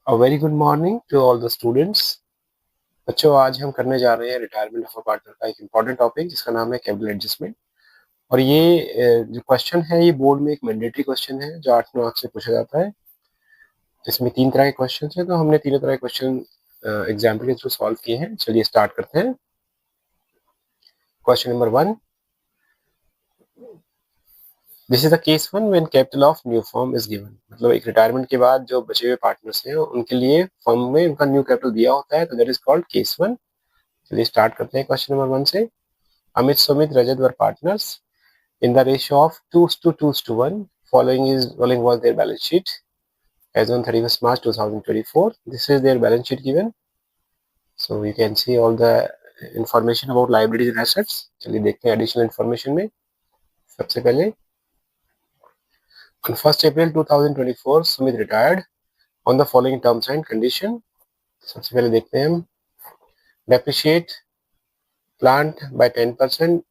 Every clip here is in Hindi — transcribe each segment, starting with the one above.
A very good morning to all the students. बच्चों आज हम करने जा रहे हैं रिटायरमेंट ऑफ अ पार्टनर का एक इम्पॉर्टेंट टॉपिक जिसका नाम है कैपिटल एडजस्टमेंट। और ये जो क्वेश्चन है ये बोर्ड में एक मैंडेटरी क्वेश्चन है जो 8 मार्क्स से पूछा जाता है। इसमें 3 तरह के क्वेश्चन है, तो हमने तीनों तरह के क्वेश्चन एग्जाम्पल के थ्रू सॉल्व किए हैं। चलिए स्टार्ट करते हैं। Question number 1, this is the case 1 when capital of new firm is given. मतलब एक रिटायरमेंट के बाद जो बचे हुए पार्टनर्स हैं उनके लिए फर्म में उनका न्यू कैपिटल दिया होता है, तो दैट इज कॉल्ड केस 1। चलिए स्टार्ट करते हैं क्वेश्चन नंबर 1 से। Amit, Sumit, Rajat were partners in the ratio of 2:1. Following was their balance sheet as on 31st March 2024. This is their balance sheet given. So you can see all the information about liabilities and assets. चलिए देखते हैं additional information में। सबसे पहले on 1st April 2024, Sumit retired on the following terms and condition. सबसे पहले देखते हैं हम depreciate plant by 10%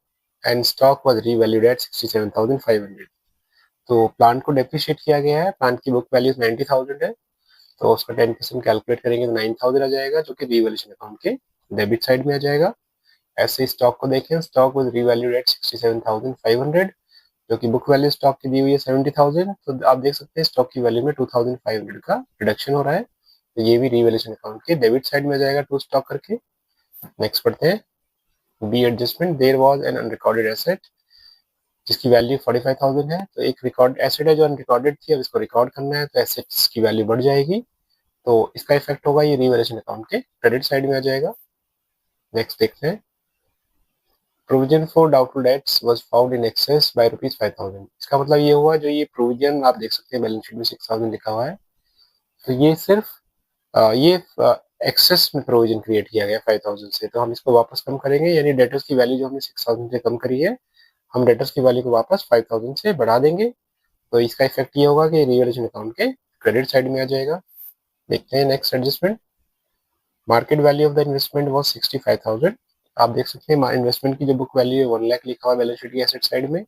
and stock was revalued at 67,500. तो प्लांट को डेप्रिशिएट किया गया है। प्लांट की बुक वैल्यू 90,000 है, तो उसका 10% कैलकुलेट करेंगे तो 9,000 आ जाएगा, जो कि रीवैल्यूएशन अकाउंट के डेबिट साइड में आ जाएगा। ऐसे स्टॉक को देखें, स्टॉक वाज रीवैल्यूड एट 67,500, जो कि बुक वैल्यू स्टॉक की दी हुई है 70,000। तो आप देख सकते हैं स्टॉक की वैल्यू में 2,500 का रिडक्शन हो रहा है, तो ये भी रीवैल्यूएशन अकाउंट के डेबिट साइड में आ जाएगा टू स्टॉक करके। नेक्स्ट पढ़ते हैं B adjustment. There was an unrecorded asset जिसकी वैल्यू 45,000 है, तो एक रिकॉर्ड एसेट है जो अनरिकॉर्डेड थी, अब इसको रिकॉर्ड करना है, तो एसेट्स की वैल्यू बढ़ जाएगी, तो इसका इफेक्ट होगा ये रीवैल्यूएशन अकाउंट के क्रेडिट साइड में आ जाएगा। नेक्स्ट देखते हैं provision for doubtful debts was found in excess by ₹5,000। इसका मतलब ये हुआ, जो ये प्रोविजन आप देख सकते हैं बैलेंस शीट में 6,000 लिखा हुआ है, तो ये सिर्फ ये एक्सेस में प्रोविजन क्रिएट किया गया 5,000 से, तो हम इसको वापस कम करेंगे, यानी डेटर्स की वैल्यू जो हमने 6,000 से कम करी है, हम डेटर्स की वैल्यू को वापस 5,000 से बढ़ा देंगे, तो इसका इफेक्ट ये होगा कि रीवैल्यूएशन अकाउंट के क्रेडिट साइड में आ जाएगा। देखते हैं next adjustment. Market value of the investment was 65,000। आप देख सकते हैं इन्वेस्टमेंट की जो बुक वैल्यू है 1 लाख लिखा हुआ है बैलेंस शीट की एसेट साइड में,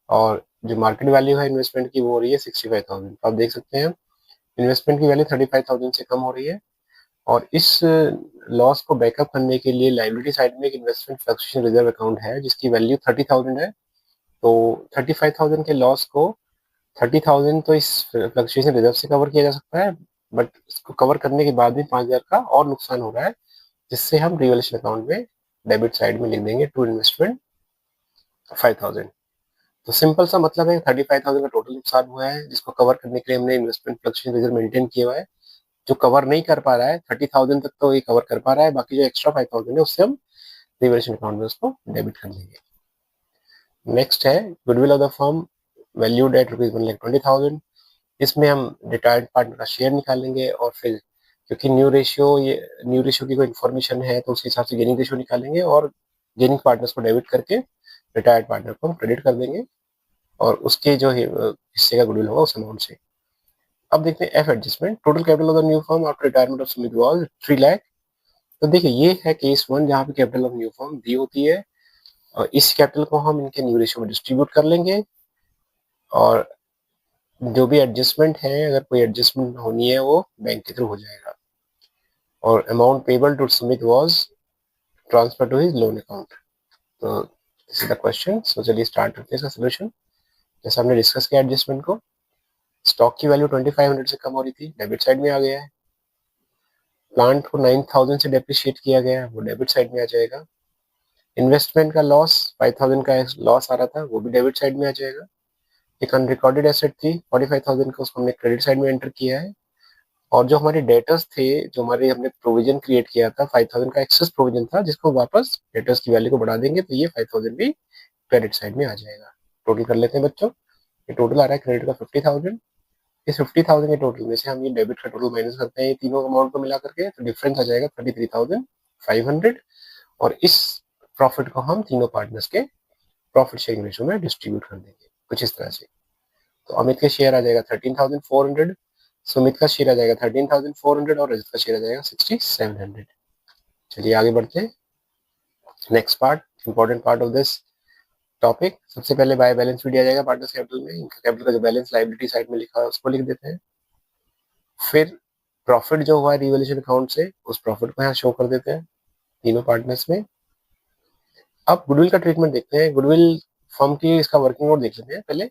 और जो मार्केट वैल्यू है इन्वेस्टमेंट की वो हो रही है 65,000। आप देख सकते हैं इन्वेस्टमेंट की वैल्यू 35,000 से कम हो रही है, और इस लॉस को बैकअप करने के लिए लाइबिलिटी साइड में एक इन्वेस्टमेंट फ्लक्चुएशन रिजर्व अकाउंट है जिसकी वैल्यू 30,000 है, तो 35,000 के लॉस को 30,000 तो इस फ्लक्चुएशन रिजर्व से कवर किया जा सकता है, बट इसको कवर करने के बाद भी 5,000 का और नुकसान हो रहा है, जिससे हम रिवैल्यूएशन अकाउंट में डेबिट साइड में लिख देंगे टू इन्वेस्टमेंट 5,000। तो सिंपल सा मतलब है 35,000 का टोटल नुकसान हुआ है, जिसको कवर करने के लिए हमने इन्वेस्टमेंट फ्लक्चुएशन रिजर्व मेंटेन किया हुआ है। जो कवर नहीं कर पा रहा है 30,000 तक तो ये कवर कर पा रहा है, बाकी जो एक्स्ट्रा 5,000 है उससे हम रिवैल्यूएशन अकाउंट में उसको डेबिट कर देंगे। नेक्स्ट है goodwill of the firm valued at ₹1,20,000। इसमें हम रिटायर्ड पार्टनर का शेयर निकालेंगे, और फिर क्योंकि न्यू रेशियो की कोई इन्फॉर्मेशन है तो उस हिसाब से गेनिंग रेशियो निकालेंगे, और गेनिंग पार्टनर्स को डेबिट करके रिटायर्ड पार्टनर को हम क्रेडिट कर देंगे, और उसके जो हिस्से का गुडविल होगा उस अमाउंट से। अब देखते हैं F adjustment. Total capital of the new firm after retirement of Sumit was 3 lakh. तो देखिए ये है केस 1 जहाँ पे कैपिटल ऑफ न्यू फर्म दी होती है, और इस कैपिटल को हम इनके न्यू रेशियो में डिस्ट्रीब्यूट कर लेंगे, और जो भी एडजस्टमेंट है अगर कोई एडजस्टमेंट होनी है वो बैंक के थ्रू हो जाएगा, और amount payable to Sumit was transfer to his loan account. तो this is the question. So चलिए स्टार्ट करते हैं इसका सोल्यूशन। जैसे हमने डिस्कस किया एडजस्टमेंट को, स्टॉक की वैल्यू 2500 से कम हो रही थी, डेबिट साइड में आ गया है। प्लांट को 9000 से डेप्रिशिएट किया गया है, वो डेबिट साइड में आ जाएगा। इन्वेस्टमेंट का लॉस 5000 का लॉस आ रहा था, वो भी डेबिट साइड में आ जाएगा। एक अनरिकॉर्डेड एसेट थी 45,000 का, उसको हमने क्रेडिट साइड में एंटर किया है। और जो हमारे डेटर्स थे, जो हमारे हमने प्रोविजन क्रिएट किया था 5,000 का एक्सेस प्रोविजन था, जिसको वापस डेटर्स की वैल्यू को बढ़ा देंगे, तो ये 5,000 भी क्रेडिट साइड में आ जाएगा। टोटल कर लेते हैं बच्चों। ये टोटल आ रहा है क्रेडिट का 50,000। इस 50,000 के टोटल में से हम ये डेबिट का टोटल माइनस करते हैं, ये तीनों अमाउंट को मिला करके, तो डिफरेंस आ जाएगा 33,500, और इस प्रॉफिट को हम तीनों पार्टनर्स के प्रॉफिट शेयरिंग रेशियो में डिस्ट्रीब्यूट कर देंगे कुछ इस तरह से। तो अमित का शेयर आ जाएगा 13,400, सुमित का शेयर आ जाएगा 13,400, और रजत का शेयर आ जाएगा 6,700। चलिए आगे बढ़ते हैं। Next part, important part of this topic. सबसे पहले बाय बैलेंस शीट दिया जाएगा पार्टनर्स कैपिटल में, इनका कैपिटल का जो बैलेंस लायबिलिटी साइड में लिखा है उसको लिख देते हैं। फिर प्रॉफिट जो हुआ है रिवैल्यूएशन अकाउंट से, उस प्रॉफिट को यहाँ शो कर देते हैं तीनों पार्टनर्स में। अब गुडविल का ट्रीटमेंट देखते हैं। गुडविल फर्म की इसका वर्किंग नोट देख लेते हैं पहले।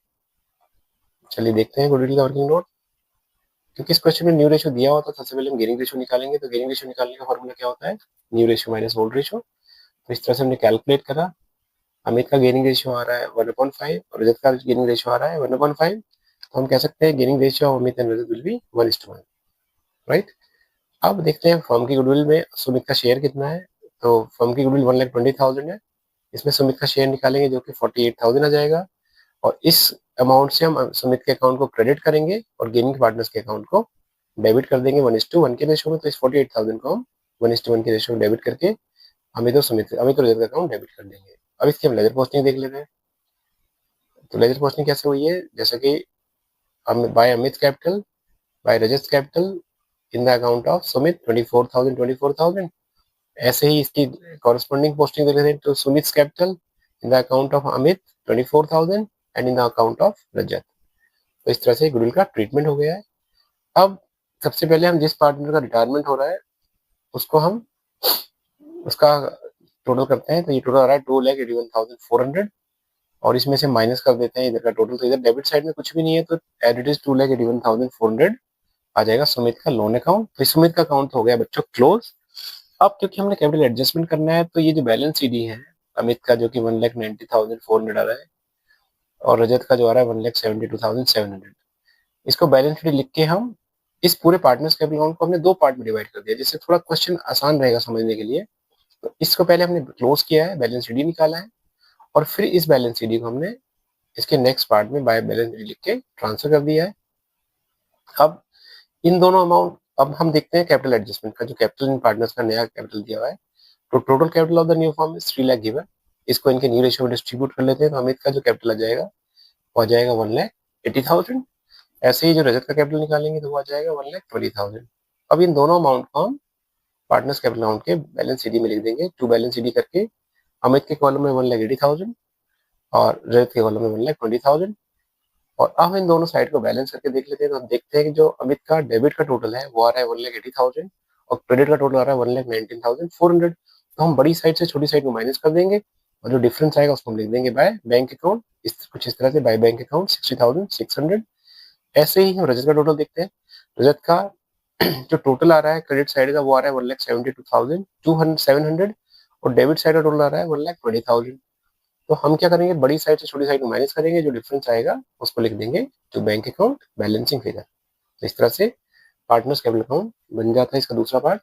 चलिए देखते हैं गुडविल का वर्किंग नोट। क्योंकि इस क्वेश्चन में न्यू रेशियो दिया हुआ था, सबसे पहले हम गेयरिंग रेशियो निकालेंगे। तो गेयरिंग रेशियो निकालने का फॉर्मूला क्या होता है? New ratio minus old ratio. तो इस तरह से हमने कैलकुलेट करा। अमित का गेयरिंग रेशियो आ रहा है 1/5 और रजत का गेयरिंग रेशियो आ रहा है 1/5। तो हम कह सकते हैं gearing ratio of Amit and Rajat will be 1:1, right. अब देखते हैं फर्म की गुडविल में सुमित का शेयर कितना है। तो फर्म की गुडविल 1,20,000 है। इसमें सुमित का शेयर निकालेंगे जो कि 48,000 आ जाएगा, और इस अमाउंट से हम सुमित के अकाउंट को क्रेडिट करेंगे और गेमिंग पार्टनर्स के अकाउंट को डेबिट कर देंगे 1:1 के रेशियो में। तो इस 48,000 को हम 1:1 के रेशियो में डेबिट करके अमित और रजत का अकाउंट डेबिट कर देंगे। अब इसकी हम लेजर पोस्टिंग देख लेते हैं। तो लेजर पोस्टिंग कैसे हुई है? जैसे कि by Amit capital by Rajat capital in the account of Sumit 24,000। ऐसे ही इसकी कॉरेस्पॉन्डिंग पोस्टिंग देख लेते हैं। तो Sumit capital in the account of Amit 24,000 and in the account of Rajat. तो इस तरह से गुडविल का ट्रीटमेंट हो गया है। अब सबसे पहले हम जिस पार्टनर का रिटायरमेंट हो रहा है उसको हम उसका टोटल करते हैं। तो ये टोटल आ रहा है 2,81,400 और इसमें से माइनस कर देते हैं इधर का टोटल। तो इधर डेबिट साइड में कुछ भी नहीं है, तो एज इट इज 2,81,400 आ जाएगा सुमित का लोन अकाउंट। तो सुमित का अकाउंट हो गया बच्चों क्लोज। अब क्योंकि हमने कैपिटल एडजस्टमेंट करना है, तो ये जो बैलेंस सीडी है अमित का जो कि 1,90,400 आ रहा है और रजत का जो आ रहा है 1,72,700, इसको बैलेंस शीट लिख के हम इस पूरे पार्टनर्स कैपिटल अकाउंट को हमने दो पार्ट में डिवाइड कर दिया, जिससे थोड़ा क्वेश्चन आसान रहेगा समझने के लिए। तो इसको पहले हमने क्लोज किया है, बैलेंस शीट निकाला है, और फिर इस बैलेंस शीट को हमने इसके नेक्स्ट पार्ट में बाय बैलेंस शीट लिख के ट्रांसफर कर दिया है। अब इन दोनों अमाउंट, अब हम देखते हैं कैपिटल एडजस्टमेंट का। जो कैपिटल इन पार्टनर्स का नया कैपिटल दिया हुआ है, तो total capital of the new form is 3 lakh given. इसको इनके न्यू रेशियो में डिस्ट्रीब्यूट कर लेते हैं। तो अमित का जो कैपिटल आ जाएगा वो आ जाएगा 1,80,000। ऐसे ही जो रजत का कैपिटल निकालेंगे तो वो आ जाएगा 1,20,000। अब इन दोनों अमाउंट को हम पार्टनर्स कैपिटल अकाउंट के बैलेंस सीडी में लिख देंगे। टू बैलेंस सीडी करके अमित के कॉलम में 1,80,000 और रजत के कॉलम में 1,20,000। और अब इन दोनों साइड को बैलेंस करके देख लेते हैं। तो हम देखते हैं कि जो अमित का डेबिट का टोटल है वो आ रहा है 1,80,000 और क्रेडिट का टोटल आ रहा है 1,19,400। तो हम बड़ी साइड से छोटी साइड को माइनस कर देंगे और जो डिफरेंस आएगा उसको हम लिख देंगे बाय बैंक अकाउंट। कुछ इस तरह से बाय बैंक अकाउंट 60,600। ऐसे ही हम रजत का टोटल देखते हैं। रजत का जो टोटल आ रहा है क्रेडिट साइड का वो आ रहा है 1,72,700 और डेबिट साइड का टोटल आ रहा है 1,20,000। तो हम क्या करेंगे, बड़ी साइड से छोटी साइड को माइनस करेंगे, जो डिफरेंस आएगा उसको लिख देंगे to bank account balancing figure. तो इस तरह से पार्टनर्स कैपिटल अकाउंट बन जाता है इसका दूसरा पार्ट।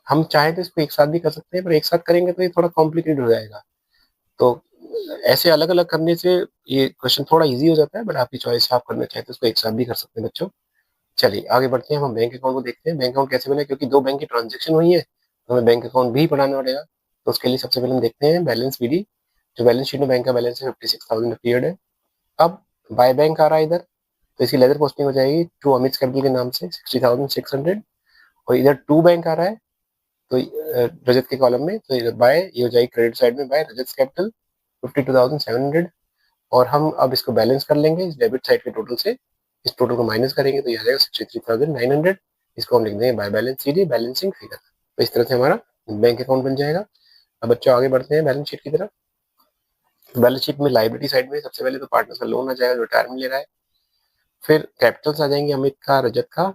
हम चाहे तो इसको एक साथ भी कर सकते हैं, पर एक साथ करेंगे तो ये थोड़ा कॉम्प्लिकेटेड हो जाएगा। तो ऐसे अलग अलग करने से ये क्वेश्चन थोड़ा इजी हो जाता है, बट आपकी चॉइस है, आप करना चाहें तो इसको एक साथ भी कर सकते हैं बच्चों। चलिए आगे बढ़ते हैं, हम बैंक अकाउंट को देखते हैं। बैंक अकाउंट कैसे बने, क्योंकि दो बैंक की ट्रांजेक्शन हुई है तो हमें बैंक अकाउंट भी बनाना पड़ेगा। तो उसके लिए सबसे पहले हम देखते हैं बैलेंस बीडी। जो बैलेंस शीट में बैंक का बैलेंस है 56,000 अपीयर्ड है। अब बाय बैंक आ रहा है इधर, तो इसकी लेजर पोस्टिंग हो जाएगी टू अमित कैपिटल के नाम से 60,600 और इधर टू बैंक आ रहा है तो रजत के कॉलम में, तो बाय ये हो जाएगी क्रेडिट साइड में बाय रजत कैपिटल 52,700। और हम अब इसको बैलेंस कर लेंगे इस डेबिट साइड के टोटल से, इस टोटल को माइनस करेंगे तो ये आ जाएगा 63,900। इसको हम लिख देंगे by balance CD balancing figure. तो इस तरह से हमारा बैंक अकाउंट बन जाएगा। अब बच्चों आगे बढ़ते हैं बैलेंस शीट की तरफ। बैलेंस शीट में लाइबिलिटी साइड में सबसे पहले तो पार्टनर्स का लोन आ जाएगा जो रिटायरमेंट ले रहा है। फिर कैपिटल्स आ जाएंगे अमित का रजत का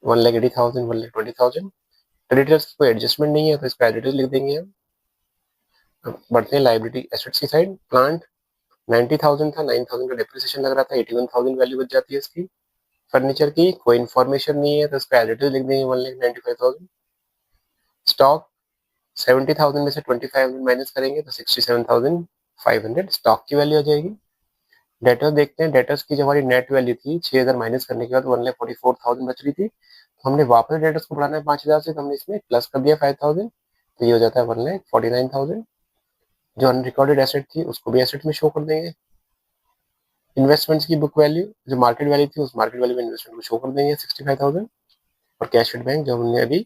1,80,000 1,20,000। क्रेडिटर्स कोई एडजस्टमेंट नहीं है तो इसका एडिटर लिख देंगे हम। बढ़ते हैं लाइबिलिटी एसेट्स की साइड। प्लांट 90,000 था, 9,000 का डेप्रिसिएशन लग रहा था, 81,000 वैल्यू बच जाती है इसकी। फर्नीचर की कोई इन्फॉर्मेशन नहीं है तो इसका एडिटर लिख देंगे 1,95,000। स्टॉक 70,000 में से 25,000 माइनस करेंगे तो 67,500 स्टॉक की वैल्यू आ जाएगी। डेटर्स देखते हैं। डेटर्स की जो हमारी नेट वैल्यू थी 6,000 माइनस करने के बाद 1,44,000 बच रही थी, तो हमने वापस डेटर्स को बढ़ाना है 5,000 से, तो हमने इसमें प्लस कर दिया 5,000, तो ये हो जाता है 1,49,000। जो अनरिकॉर्डेड एसेट थी उसको भी एसेट में शो कर देंगे। इन्वेस्टमेंट्स की बुक वैल्यू जो मार्केट वैल्यू थी उस मार्केट वैल्यू में इन्वेस्टमेंट को शो कर देंगे 65,000। और कैश एट बैंक जो हमने अभी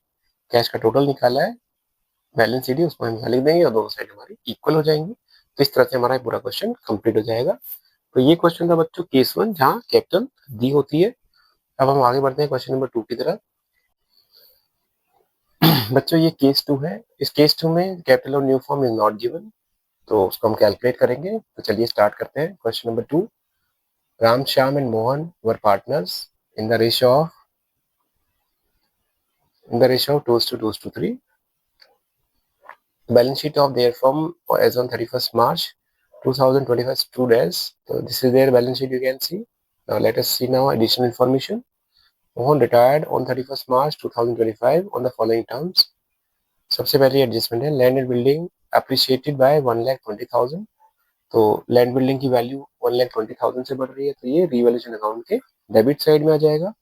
कैश का टोटल निकाला है बैलेंस शीट उसको हम लिख देंगे और दोनों साइड हमारी इक्वल हो जाएंगी। तो इस तरह से हमारा पूरा क्वेश्चन कंप्लीट हो जाएगा। तो ये क्वेश्चन था बच्चों केस 1 जहाँ कैपिटल दी होती है अब हम आगे बढ़ते हैं क्वेश्चन नंबर 2 की तरफ। बच्चों ये केस 2 है। इस केस 2 में कैपिटल और new form is not given, तो उसको हम कैलकुलेट करेंगे। तो चलिए स्टार्ट करते हैं। Question number 2, Ram Shyam and Mohan were partners in the ratio of 2:3. Balance sheet of their firm as on 31st March 2025 stood as, so this is their balance sheet you can see. Now let us see now additional information. Mohan retired on 31st March 2025 on the following terms. सबसे पहले एडजस्टमेंट है, land and building appreciated by 1,20,000। तो लैंड बिल्डिंग की वैल्यू 1,20,000 से बढ़ रही है, तो ये रिवैल्यूएशन अकाउंट के डेबिट साइड में आ जाएगा।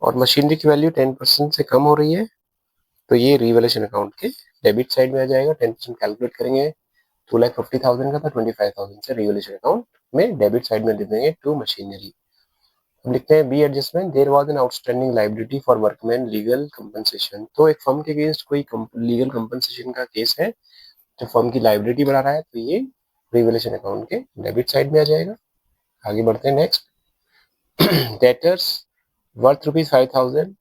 और मशीनरी की वैल्यू 10% से कम हो रही है, तो ये रिवैल्यूएशन अकाउंट के डेबिट साइड में आ जाएगा। 10% कैलकुलेट करेंगे, 2,50,000 का था, 25,000 से रिवैल्यूएशन अकाउंट में डेबिट साइड में दे देंगे टू मशीनरी। हम लिखते हैं B adjustment, there was an outstanding liability for workman legal compensation. तो एक फर्म के अगेंस्ट कोई लीगल कंपनसेशन का केस है जो फर्म की लायबिलिटी बढ़ा रहा है, तो ये रिवैल्यूएशन अकाउंट के डेबिट साइड में आ जाएगा। आगे बढ़ते हैं next. Debtors worth ₹5,000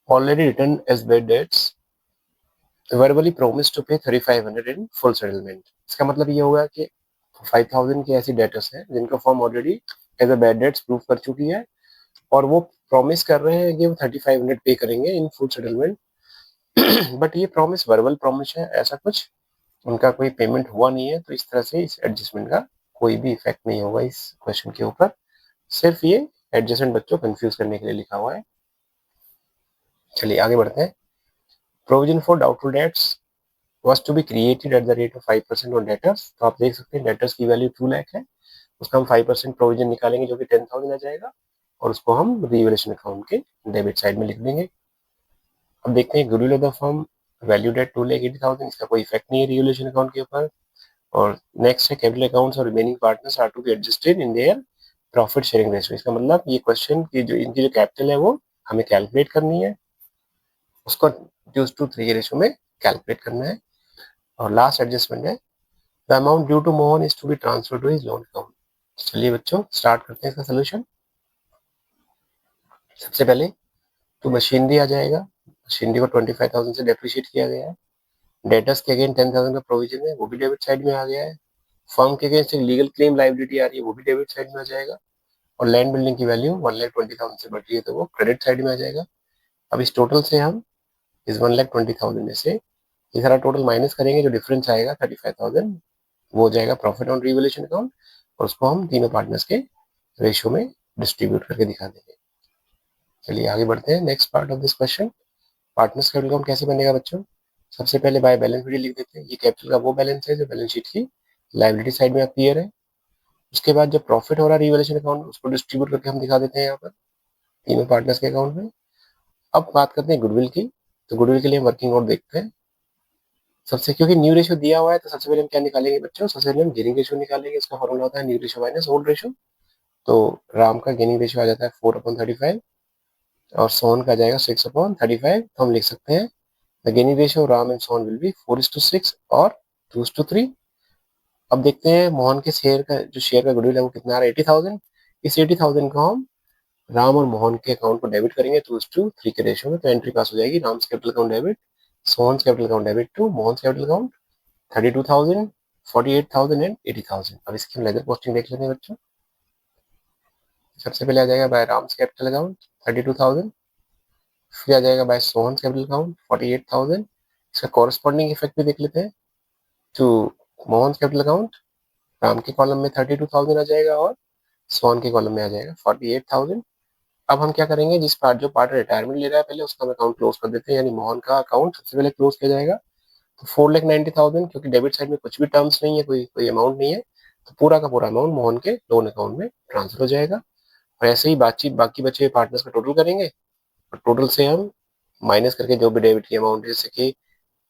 already written as bad debts verbally promised to pay 3,500 in full settlement। इसका मतलब ये होगा कि 5,000 की ऐसी डेटर्स हैं जिनको firm already as a bad debts prove कर चुकी है, और वो प्रॉमिस कर रहे हैं कि वो 3,500 पे करेंगे इन फुल सेटलमेंट। बट ये प्रॉमिस वर्बल प्रॉमिस है, ऐसा कुछ उनका कोई पेमेंट हुआ नहीं है, तो इस तरह से इस एडजस्टमेंट का कोई भी इफेक्ट नहीं होगा इस क्वेश्चन के ऊपर। सिर्फ ये एडजस्टमेंट बच्चों कंफ्यूज करने के लिए लिखा हुआ है। चलिए आगे बढ़ते हैं। Provision for doubtful dates was to be created at the rate of 5% on debtors। तो आप देख सकते हैं डेटर्स की वैल्यू 2 लाख है, उसका हम 5% प्रोविजन निकालेंगे जो कि 10,000 आ जाएगा, और उसको हम रिवैल्यूएशन अकाउंट के डेबिट साइड में लिख देंगे। अब देखते हैं goodwill of the firm valued at 2,80,000, इसका कोई इफेक्ट नहीं है रिवैल्यूएशन अकाउंट के ऊपर। और नेक्स्ट है कैपिटल अकाउंट्स और remaining partners are to be adjusted in their profit sharing ratio. इसका मतलब ये क्वेश्चन की जो इनकी जो कैपिटल है वो हमें कैलकुलेट करनी है, उसको 2:3 के रेशियो में कैलकुलेट करना है। और लास्ट एडजस्टमेंट है, the amount due to Mohan is to be transfer to his loan account. चलिए बच्चों स्टार्ट करते हैं इसका सोल्यूशन। सबसे पहले तो मशीनरी आ जाएगा, मशीनरी को 25,000 से डेप्रिशिएट किया गया है। डेटर्स के अगेंस्ट 10,000 का प्रोविजन है, वो भी डेबिट साइड में आ गया है। फर्म के अगेंस्ट एक लीगल क्लेम लायबिलिटी आ रही है, वो भी डेबिट साइड में आ जाएगा। और लैंड बिल्डिंग की वैल्यू 1,20,000 से बढ़ रही है, तो वो क्रेडिट साइड में आ जाएगा। अब इस टोटल से हम इस 1,20,000 में से ये सारा टोटल माइनस करेंगे, जो डिफरेंस आएगा 35,000 वो हो जाएगा प्रॉफिट ऑन रिवैल्यूएशन अकाउंट, और उसको हम तीनों पार्टनर्स के रेशियो में डिस्ट्रीब्यूट करके दिखा देंगे। चलिए आगे बढ़ते हैं next part of this question. Partners capital account कैसे बनेगा बच्चों? सबसे पहले बाय बैलेंस शीट लिख देते हैं। ये कैपिटल का वो बैलेंस है जो बैलेंस शीट की लायबिलिटी साइड में अपीयर है। उसके बाद जो प्रॉफिट हो रहा है रिवैल्यूएशन अकाउंट, उसको डिस्ट्रीब्यूट करके हम दिखा देते हैं यहाँ पर तीनों पार्टनर्स के अकाउंट में। अब बात करते हैं गुडविल की। तो गुडविल के लिए हम वर्किंग नोट देखते हैं। सबसे क्योंकि न्यू रेशियो दिया हुआ है, तो सबसे पहले हम क्या निकालेंगे बच्चों? सबसे पहले हम गेनिंग रेशियो निकालेंगे। इसका फॉर्मूला होता है new ratio minus old ratio. तो राम का गेनिंग रेशियो आ जाता है 4/35, और सोन का आ जाएगा 6/35। तो हम लिख सकते हैं the gaining ratio Ram and Sohan will be 4:6 और 2:3। अब देखते हैं मोहन के शेयर का, जो शेयर का गुडविल है वो कितना आ रहा है? 80,000। इस 80,000 को हम राम और मोहन के अकाउंट को डेबिट करेंगे 2:3 के रेशियो में, तो एंट्री पास हो जाएगी। Ram's capital account debit, Sohan's capital account debit to Mohan's capital account 32,000, 48,000 and 80,000। अब इसकी हम लेजर पोस्टिंग देख लेते हैं बच्चों। सबसे पहले आ जाएगा बाय राम्स कैपिटल अकाउंट 32,000, फिर आ जाएगा बाय सोहन्स कैपिटल अकाउंट 48,000। इसका कॉरेस्पॉन्डिंग इफेक्ट भी देख लेते हैं। To Mohan's capital account, Ram के कॉलम में 32,000 आ जाएगा, और सोहन के कॉलम में आ जाएगा 48,000। अब हम क्या करेंगे, जिस पार्ट जो पार्ट रिटायरमेंट ले रहा है पहले उसका हम अकाउंट क्लोज कर देते हैं, यानी मोहन का अकाउंट सबसे पहले क्लोज किया जाएगा। तो 4,90,000, क्योंकि डेबिट साइड में कुछ भी टर्म्स नहीं है, कोई अमाउंट नहीं है, तो पूरा का पूरा अमाउंट मोहन के लोन अकाउंट में ट्रांसफर हो जाएगा। और ऐसे ही बातचीत बाकी बचे हुए पार्टनर्स का टोटल करेंगे, और टोटल से हम माइनस करके जो भी डेबिट की अमाउंट है, जैसे कि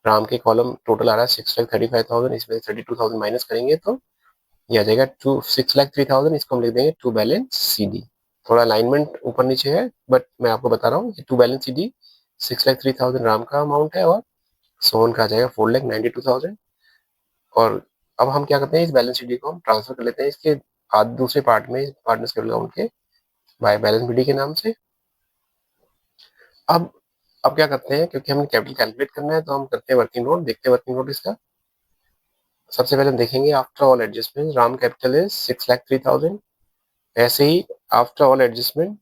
राम के कॉलम टोटल आ रहा है 6,35,000, इसमें 32,000 माइनस करेंगे तो ये आ जाएगा 6,03,000। इसको हम लिख देंगे टू बैलेंस सी डी। थोड़ा अलाइनमेंट ऊपर नीचे है, बट मैं आपको बता रहा हूँ to balance C D 6,03,000 Ram का अमाउंट है, और सोहन का आ जाएगा 4,92,000। और अब हम क्या करते हैं, इस बैलेंस शीट को हम ट्रांसफर कर लेते हैं इसके दूसरे पार्ट में, पार्टनर्स कैपिटल अकाउंट के बाय बैलेंस बीडी के नाम से। अब क्या करते हैं, क्योंकि हमें कैपिटल कैलकुलेट करना है तो हम करते हैं वर्किंग नोट, देखते हैं वर्किंग नोट इसका। सबसे पहले हम देखेंगे after all adjustment Ram capital is 6,03,000। ऐसे ही after all adjustment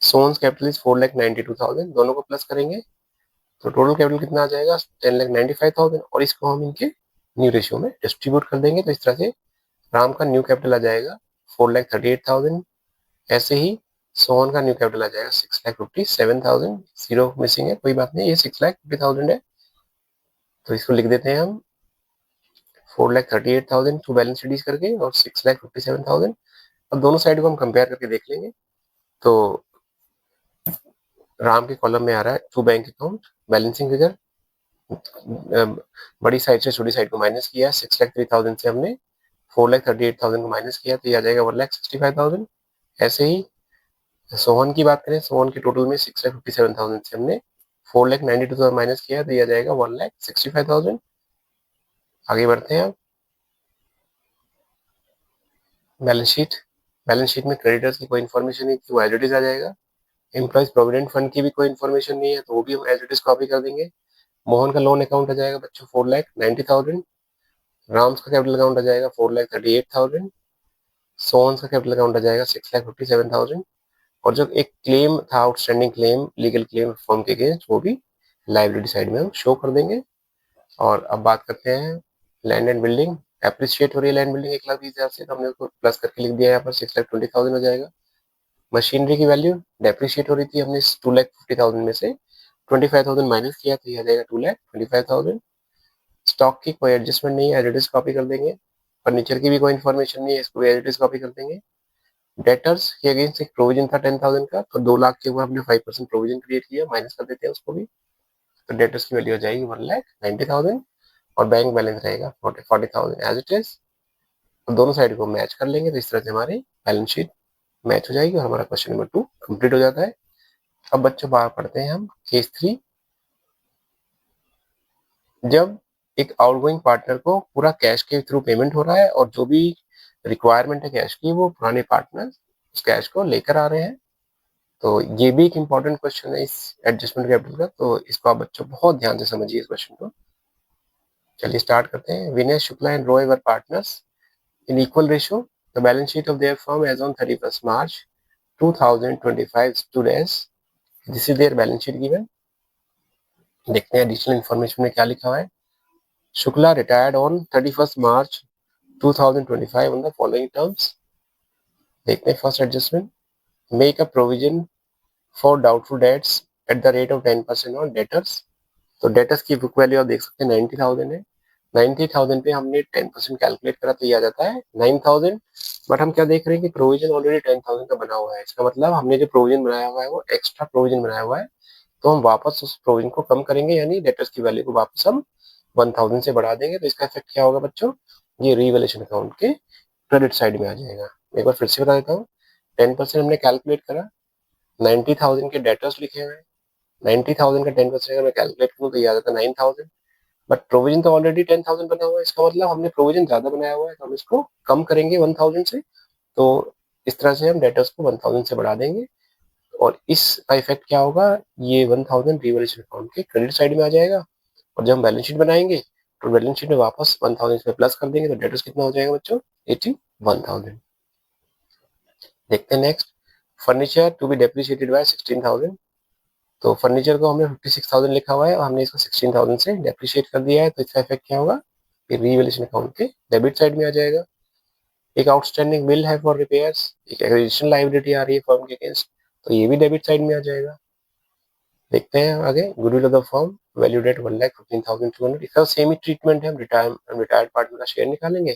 Sohan's capital is 4,92,000, दोनों को प्लस करेंगे तो टोटल कैपिटल कितना आ जाएगा 10,95,000, और इसको हम इनके न्यू रेशियो में डिस्ट्रीब्यूट कर देंगे। तो इस तरह से राम का न्यू कैपिटल आ जाएगा 4,38,000। ऐसे ही सोहन का न्यू कैपिटल आ जाएगा 6,57,000। जीरो मिसिंग है, कोई बात नहीं, ये 6,50,000 है तो इसको लिख देते हैं हम 4,38,000 टू बैलेंस शीट करके और 6,57,000। अब दोनों साइड को हम कंपेयर करके देख लेंगे। तो राम के कॉलम में आ रहा है to bank account balancing figure, बड़ी साइड से छोटी साइड को माइनस किया, 6,03,000 से हमने 4,38,000 को माइनस किया तो ये आ जाएगा 1,65,000। ऐसे ही सोहन की बात करें, सोहन के टोटल में 6,57,000 से हमने 4,92,000 माइनस किया तो ये आ जाएगा 1,65,000। आगे बढ़ते हैं। बैलेंस शीट में क्रेडिटर्स की कोई इन्फॉर्मेशन नहीं थी, वो एज इट इज आ जाएगा। एम्प्लॉइज प्रोविडेंट फंड की भी कोई इन्फॉर्मेशन नहीं है तो वो भी हम एज इट इज कॉपी कर देंगे। मोहन का लोन अकाउंट आ जाएगा बच्चों 4,90,000। राम्स का कैपिटल अकाउंट आ जाएगा 4,38,000। सोहन्स का कैपिटल अकाउंट आ जाएगा 6,57,000। और जो एक क्लेम था outstanding claim, legal claim firm के अगेंस्ट, वो भी लाइबिलिटी साइड में हम शो कर देंगे। और अब बात करते हैं लैंड एंड बिल्डिंग। एप्रिशिएट हो रही है लैंड बिल्डिंग 1,20,000 से, तो हमने उसको प्लस करके लिख दिया यहाँ पर 6,20,000 हो जाएगा। मशीनरी की वैल्यू डेप्रिशिएट हो रही थी, हमने 2,50,000 में से 25,000 माइनस किया तो ये आ जाएगा 2,25,000। स्टॉक की कोई एडजस्टमेंट नहीं है, एज इट इज कॉपी कर देंगे। फर्नीचर की भी कोई इन्फॉर्मेशन नहीं है, इसको एज इट इज कॉपी कर देंगे। डेटर्स के अगेंस्ट एक प्रोविजन था 10,000 का, तो 2 लाख के ऊपर हमने 5% प्रोविजन क्रिएट किया, माइनस कर देते हैं उसको भी। तो डेटर्स की वैल्यू हो जाएगी 1,90,000 और बैंक बैलेंस रहेगा 40,000 एज इट इज। तो दोनों साइड को मैच कर लेंगे तो इस तरह से हमारी बैलेंस शीट मैच हो जाएगी और हमारा क्वेश्चन नंबर 2 कंप्लीट हो जाता है। अब बच्चों बाहर पढ़ते हैं हम केस 3। जब एक आउटगोइंग पार्टनर को पूरा कैश के थ्रू पेमेंट हो रहा है और जो भी रिक्वायरमेंट है कैश की वो पुराने पार्टनर उस कैश को लेकर आ रहे हैं, तो ये भी एक इम्पॉर्टेंट क्वेश्चन है इस एडजस्टमेंट कैपिटल का, तो इसको आप बच्चों बहुत ध्यान से समझिए इस क्वेश्चन को। चलिए स्टार्ट करते हैं। Vinay Shukla and Roy were partners in equal ratio. The balance sheet of their firm as on 31st March 2025 stood as, this is their balance sheet given. देखते हैं एडिशनल इन्फॉर्मेशन में क्या लिखा हुआ है। Shukla retired on 31st March 2025 on the following terms। देखते हैं first adjustment, make a provision for doubtful debts at the rate of 10% on debtors. तो डेटर्स की बुक वैल्यू आप देख सकते हैं 90,000 है। 90,000 पे हमने 10% कैलकुलेट करा तो ये आ जाता है 9,000। बट हम क्या देख रहे हैं कि प्रोविजन ऑलरेडी 10,000 का बना हुआ है, इसका मतलब हमने जो प्रोविजन बनाया हुआ है वो एक्स्ट्रा प्रोविजन बनाया हुआ है, तो हम वापस उस प्रोविजन को कम करेंगे, यानी डेटर्स की वैल्यू को वापस हम 1,000 से बढ़ा देंगे। तो इसका इफेक्ट क्या होगा बच्चों, ये रीवैल्यूएशन अकाउंट के क्रेडिट साइड में आ जाएगा। एक बार फिर से बता देता हूँ, 10% हमने कैलकुलेट करा, 90,000 के डेटर्स लिखे हुए हैं, 90,000 का 10% अगर मैं कैलकुलेट करूँ तो ये आ जाता है 9,000। बट प्रोविजन तो ऑलरेडी 10,000 बना हुआ है, इसका मतलब हमने प्रोविजन ज्यादा बनाया हुआ है तो हम इसको कम करेंगे 1,000 से। तो इस तरह से हम डेटर्स को 1,000 से बढ़ा देंगे और इसका इफेक्ट क्या होगा, ये 1,000 रिवैल्यूएशन अकाउंट के क्रेडिट साइड में आ जाएगा। और जब हम बैलेंस शीट बनाएंगे तो बैलेंस शीट में वापस 1,000 इसमें प्लस कर देंगे तो डेटर्स कितना हो जाएगा बच्चों, 81,000। देखते हैं next, furniture to be depreciated by 16,000। तो फर्नीचर को हमने 56,000 लिखा हुआ है और हमने इसको 16,000 से डेप्रिशिएट कर दिया है, तो इसका इफेक्ट क्या होगा, फिर रीवैल्यूएशन अकाउंट के डेबिट साइड में आ जाएगा। एक आउटस्टैंडिंग बिल है फॉर रिपेयर्स, एक एडिशनल लायबिलिटी आ रही है फर्म के अगेंस्ट, तो ये भी डेबिट साइड में आ जाएगा। देखते हैं आगे, goodwill of the firm valued at 1,15,200। इसका सेम ही ट्रीटमेंट है, हम रिटायर्ड पार्टनर का शेयर निकालेंगे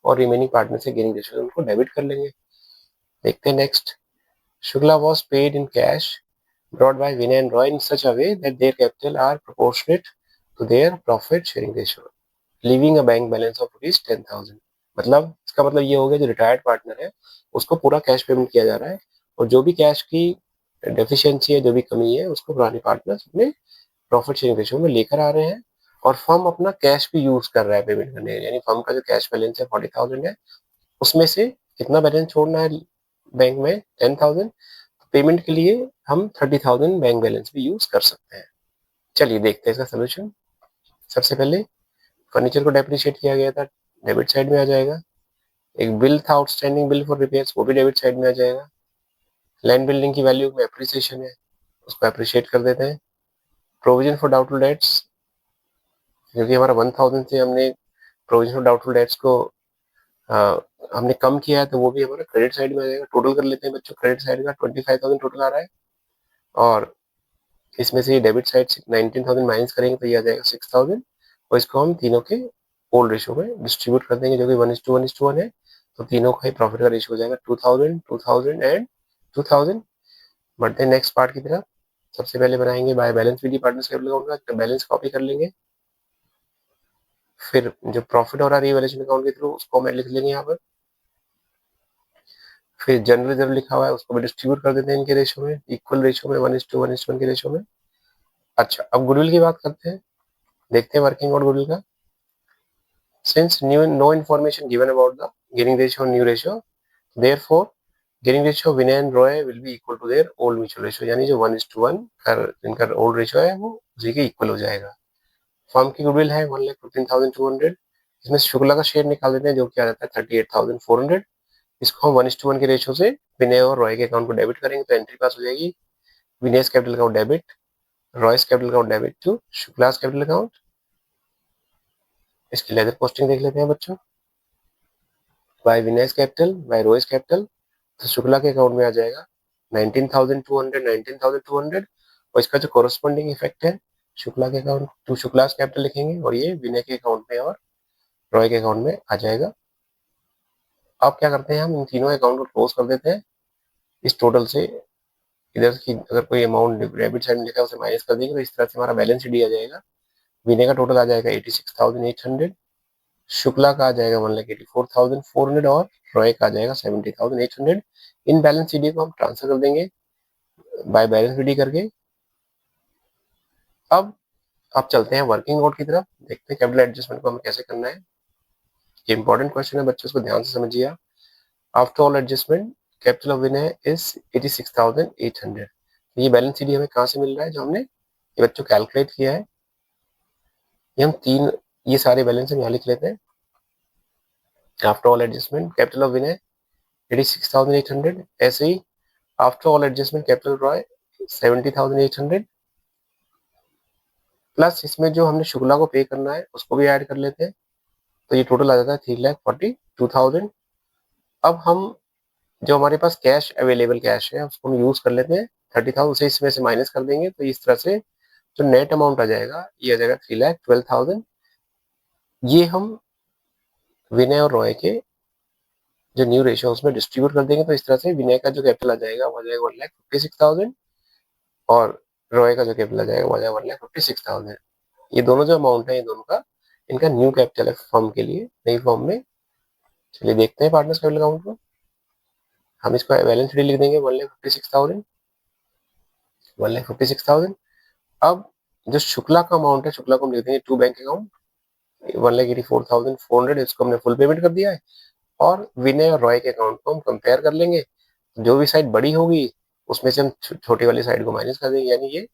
और रिमेनिंग पार्टनर से गेनिंग रेशियो उनको डेबिट कर लेंगे। देखते हैं next, Shukla was paid in cash brought by Vinay and Roy in such a way that their capital are proportionate to their profit sharing ratio, leaving a bank balance of rupees 10,000। मतलब इसका मतलब ये हो गया, जो रिटायर्ड पार्टनर है उसको पूरा कैश पेमेंट किया जा रहा है और जो भी कैश की डेफिशिएंसी है, जो भी कमी है, उसको पुराने पार्टनर अपने प्रॉफिट शेयरिंग रेशियो में लेकर आ रहे हैं और फर्म अपना कैश भी यूज कर रहा है पेमेंट करने, यानी फर्म का जो कैश बैलेंस है 40,000 है, उसमें से कितना बैलेंस छोड़ना है बैंक में 10,000। पेमेंट के लिए हम 30,000 बैंक बैलेंस भी यूज कर सकते हैं। चलिए देखते हैं इसका सोल्यूशन। सबसे पहले फर्नीचर को डेप्रिशिएट किया गया था, डेबिट साइड में आ जाएगा। एक बिल था आउटस्टैंडिंग बिल फॉर रिपेयर्स, वो भी डेबिट साइड में आ जाएगा। लैंड बिल्डिंग की वैल्यू में अप्रिसिएशन है, उसको अप्रिशिएट कर देते हैं। प्रोविजन फॉर डाउटफुल डेट्स, क्योंकि हमारा 1000 से हमने प्रोविजन फॉर डाउटफुल डेट्स को हमने कम किया है, तो वो भी हमारा क्रेडिट साइड में आ जाएगा। टोटल कर लेते हैं बच्चों, क्रेडिट साइड का 25,000 टोटल आ रहा है, और इसमें से डेबिट साइड से 19,000 माइनस करेंगे तो ये आ जाएगा 6,000, और इसको हम तीनों के ओल्ड रेशियो में डिस्ट्रीब्यूट कर देंगे, जो कि 1:1:1 है। तो तीनों का ही प्रॉफिट का रेशियो हो जाएगा 2000, 2000 एंड 2000। बढ़ते हैं नेक्स्ट पार्ट की तरफ। सबसे पहले बनाएंगे by balance Vidhi partners capital account का बैलेंस कॉपी कर लेंगे। फिर जो प्रॉफिट हो रहा है रिवैल्यूएशन अकाउंट के थ्रू, उसको मैं लिख लेंगे यहाँ पर। फिर जनरल रिजर्व लिखा हुआ है, उसको भी डिस्ट्रीब्यूट कर देते हैं इनके रेशियो में, इक्वल रेशियो में, 1:1:1 के रेशियो में। अच्छा, अब गुडविल की बात करते हैं, देखते हैं वर्किंग आउट गुडविल का। Since no information given about the gearing ratio and new ratio, therefore gearing ratio Vinay and Roy will be equal to their old mutual ratio, यानी जो 1:1 इनका ओल्ड रेशियो है वो उसी के इक्वल हो जाएगा। फर्म की गुडविल है 1,15,200, इसमें शुक्ला का शेयर निकाल देते हैं, जो कि आ जाता है 38,400। इसको हम 1:1 के रेशियो से विनय और रॉय के अकाउंट को डेबिट करेंगे, तो एंट्री पास हो जाएगी। Vinay's capital account debit, Roy's capital account debit to Shukla's capital account. इसकी लेजर पोस्टिंग देख लेते हैं बच्चों। By Vinay's capital, by Roy's capital, तो शुक्ला के अकाउंट में आ जाएगा 19,200, 19,200, और इसका जो कोरस्पॉन्डिंग इफेक्ट है शुक्ला के अकाउंट टू शुक्लास कैपिटल लिखेंगे, और ये विनय के अकाउंट में और रॉय के अकाउंट में आ जाएगा। अब क्या करते हैं, हम इन तीनों अकाउंट को क्लोज कर देते हैं। इस टोटल से इधर की अगर कोई अमाउंट डेबिट साइड में लिखा है उसे माइनस कर देंगे, तो इस तरह से हमारा बैलेंस शीट आ जाएगा। विनय का टोटल आ जाएगा 86,800, शुक्ला का आ जाएगा 1,84,400, और रॉय का आ जाएगा 70,800। इन बैलेंस शीट को हम ट्रांसफर कर देंगे बाय बैलेंस शीट करके। अब चलते हैं वर्किंग नोट की तरफ, देखते हैं कैपिटल एडजस्टमेंट को हमें कैसे करना है। ये इंपॉर्टेंट क्वेश्चन है बच्चों, इसको ध्यान से समझिए आप। After all adjustment capital of Vinay is 86,800। ये बैलेंस शीट हमें कहाँ से मिल रहा है, जो हमने ये बच्चों कैलकुलेट किया है। ये हम तीन ये सारे बैलेंस हम यहाँ लिख लेते हैं। After all adjustment capital of Vinay 86,800, ऐसे ही after all adjustment capital Roy 70,800, plus इसमें जो हमने शुक्ला को पे करना है उसको भी ऐड कर लेते हैं, तो ये टोटल आ जाता है 3,42,000। अब हम जो हमारे पास कैश अवेलेबल कैश है उसको हम यूज कर लेते हैं 30,000, उसे इसमें से माइनस कर देंगे, तो इस तरह से जो नेट अमाउंट आ जाएगा ये आ जाएगा 3,12,000। ये हम विनय और रॉय के जो न्यू रेशियो उसमें डिस्ट्रीब्यूट कर देंगे, तो इस तरह से विनय का जो कैपिटल आ जाएगा वो आ जाएगा 1,56,000, और रॉय का जो कैपिटल आ जाएगा वो आ जाएगा 1,56,000। ये दोनों जो अमाउंट है ये दोनों का इनका न्यू कैपिटल है फर्म के लिए, नई फर्म में। चलिए देखते हैं पार्टनर्स कैपिटल अकाउंट को। हम इसको बैलेंस शीट लिख देंगे 1,56,000, 1,56,000। अब जो शुक्ला का अमाउंट है, शुक्ला को हम लिख देंगे टू बैंक अकाउंट 1,84,400, इसको हमने फुल पेमेंट कर दिया है। और विनय और रॉय के अकाउंट को हम कंपेयर कर लेंगे, जो भी साइड बड़ी होगी उसमें से हम छोटी वाली साइड को माइनस कर देंगे, यानी ये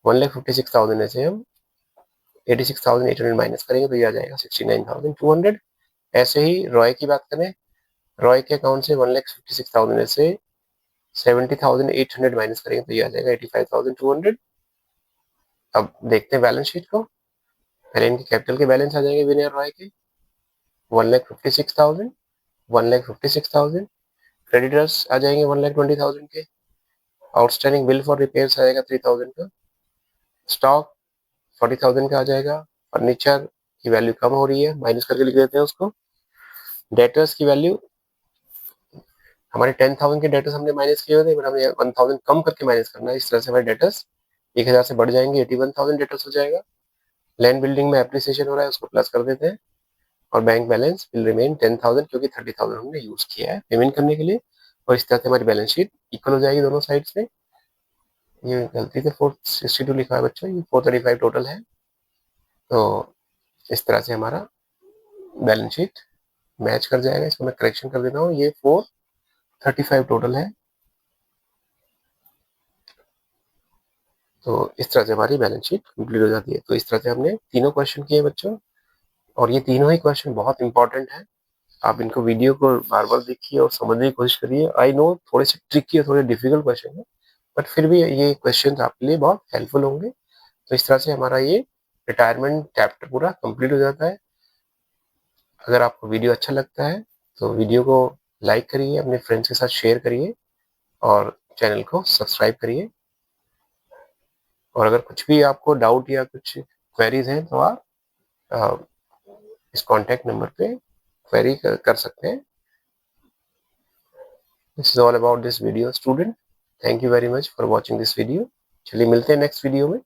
1,56,000 में से हम 86,800 माइनस करेंगे, तो ये आ जाएगा 69,200। ऐसे ही रॉय की बात करें, रॉय के अकाउंट से 1,56,000 में से 70,800 माइनस करेंगे, तो ये आ जाएगा 85,200। अब देखते हैं बैलेंस शीट को। पहले इनके कैपिटल के बैलेंस आ जाएंगे विनय और रॉय के 1,56,000, 1,56,000। क्रेडिटर्स आ जाएंगे 1,20,000 के। आउटस्टैंडिंग बिल फॉर रिपेयर्स आएगा 3,000 का। स्टॉक 40,000 का आ जाएगा। फर्नीचर की वैल्यू कम हो रही है, माइनस करके लिख देते हैं उसको। डेटर्स की वैल्यू हमारे 10,000 के डेटर्स हमने माइनस किए हुए थे, बट हमें 1,000 कम करके माइनस करना है। इस तरह से हमारे डेटर्स 1,000 से बढ़ जाएंगे, 81,000 डेटर्स हो जाएगा। लैंड बिल्डिंग में एप्रिसिएशन हो रहा है, उसको प्लस कर देते हैं। और बैंक बैलेंस विल रिमेन 10,000, क्योंकि 30,000 हमने यूज किया है पेमेंट करने के लिए। और इस तरह से हमारी बैलेंस शीट इक्वल हो जाएगी दोनों साइड से। ये गलती से 462 लिखा है बच्चों, ये 435 टोटल है। तो इस तरह से हमारा बैलेंस शीट मैच कर जाएगा। इसको मैं करेक्शन कर देता हूँ, ये 435 टोटल है। तो इस तरह से हमारी बैलेंस शीट कंप्लीट हो जाती है। तो इस तरह से हमने तीनों क्वेश्चन किए बच्चों, और ये तीनों ही क्वेश्चन बहुत इंपॉर्टेंट है। आप इनको वीडियो को बार बार देखिए और समझने की कोशिश करिए। आई नो थोड़े से ट्रिकी और थोड़े डिफिकल्ट क्वेश्चन है, बट फिर भी ये क्वेश्चन आपके लिए बहुत हेल्पफुल होंगे। तो इस तरह से हमारा ये रिटायरमेंट चैप्टर पूरा कंप्लीट हो जाता है। अगर आपको वीडियो अच्छा लगता है तो वीडियो को लाइक करिए, अपने फ्रेंड्स के साथ शेयर करिए और चैनल को सब्सक्राइब करिए। और अगर कुछ भी आपको डाउट या कुछ क्वेरीज हैं तो आप अ, इस कॉन्टैक्ट नंबर पे क्वेरी कर सकते हैं। This is all about this video student. Thank you very much for watching this video. चलिए मिलते हैं नेक्स्ट वीडियो में।